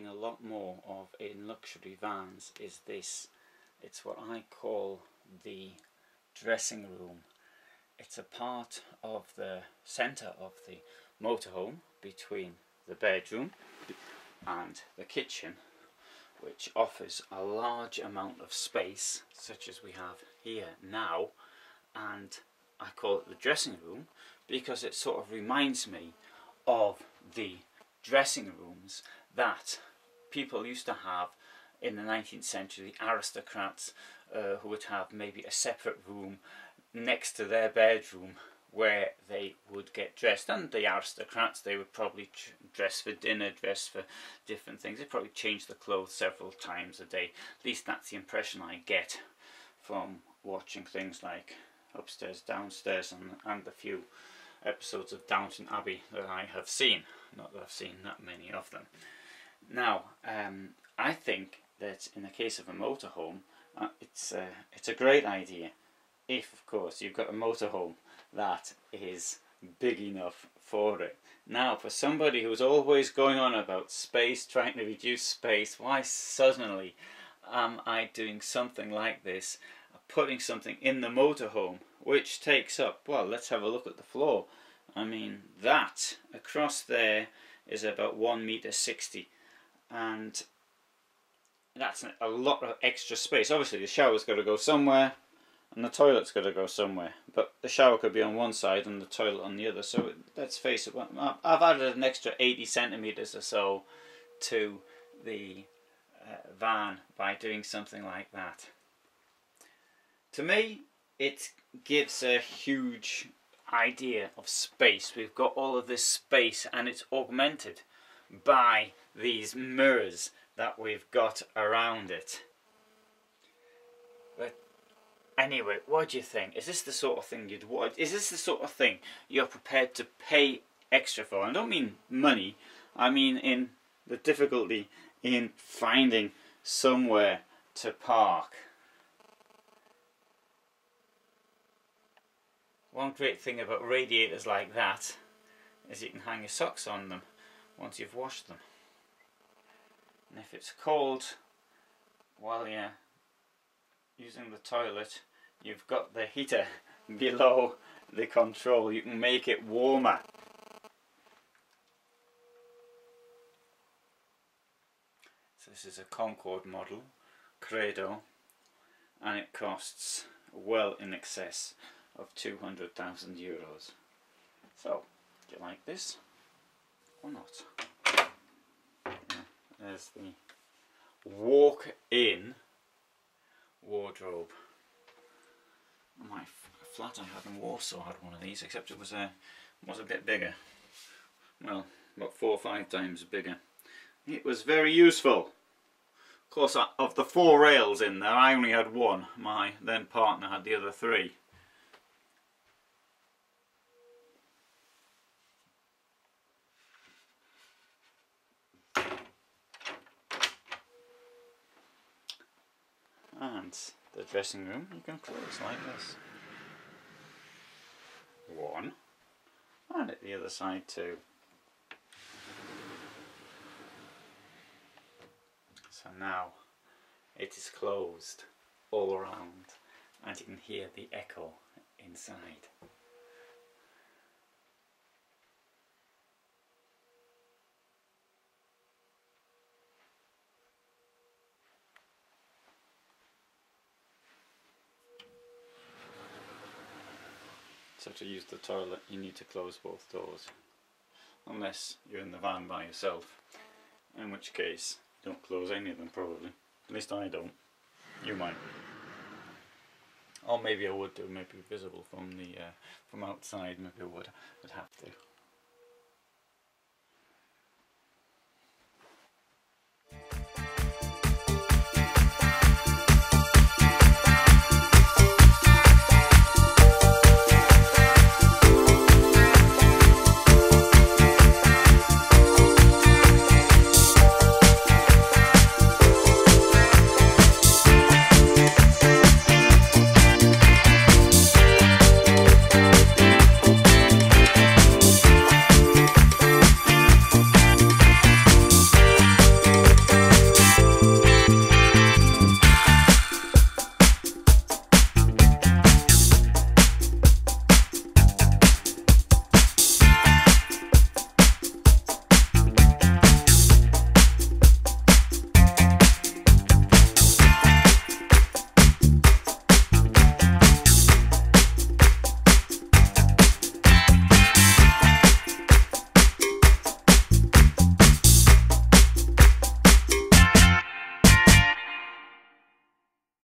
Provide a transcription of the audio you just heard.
a lot more of in luxury vans is this. It's what I call the dressing room. It's a part of the centre of the motorhome between the bedroom and the kitchen, which offers a large amount of space, such as we have here now. And I call it the dressing room because it sort of reminds me of the dressing rooms that people used to have in the 19th century, the aristocrats who would have maybe a separate room next to their bedroom where they would get dressed. And the aristocrats, they would probably dress for dinner, dress for different things. They probably change the clothes several times a day. At least that's the impression I get from watching things like Upstairs, Downstairs and the few episodes of Downton Abbey that I have seen. Not that I've seen that many of them. Now, I think that in the case of a motorhome, it's a great idea if, of course, you've got a motorhome that is big enough for it. Now, for somebody who's always going on about space, trying to reduce space, why suddenly am I doing something like this, putting something in the motorhome which takes up, well, let's have a look at the floor. I mean, that across there is about 1.60 meters, and that's a lot of extra space. Obviously the shower's got to go somewhere and the toilet's got to go somewhere, but the shower could be on one side and the toilet on the other, so let's face it, I've added an extra 80 centimeters or so to the van by doing something like that. To me, it gives a huge idea of space. We've got all of this space and it's augmented by these mirrors that we've got around it. But anyway, what do you think? Is this the sort of thing you'd want? Is this the sort of thing you're prepared to pay extra for? I don't mean money, I mean in the difficulty in finding somewhere to park. One great thing about radiators like that is you can hang your socks on them once you've washed them. And if it's cold while you're using the toilet, you've got the heater below the control. You can make it warmer. So this is a Concorde model, Credo, and it costs well in excess of 200,000 euros. So, do you like this or not? There's the walk-in wardrobe. My flat I had in Warsaw had one of these, except it was a bit bigger. Well, about 4 or 5 times bigger. It was very useful. Of course, of the 4 rails in there, I only had one. My then partner had the other 3. And the dressing room you can close like this. One, and at the other side too. So now it is closed all around and you can hear the echo inside. So to use the toilet you need to close both doors, unless you're in the van by yourself, in which case you don't close any of them probably. At least I don't. You might. Or maybe I would do, maybe visible from the from outside, maybe I would have to.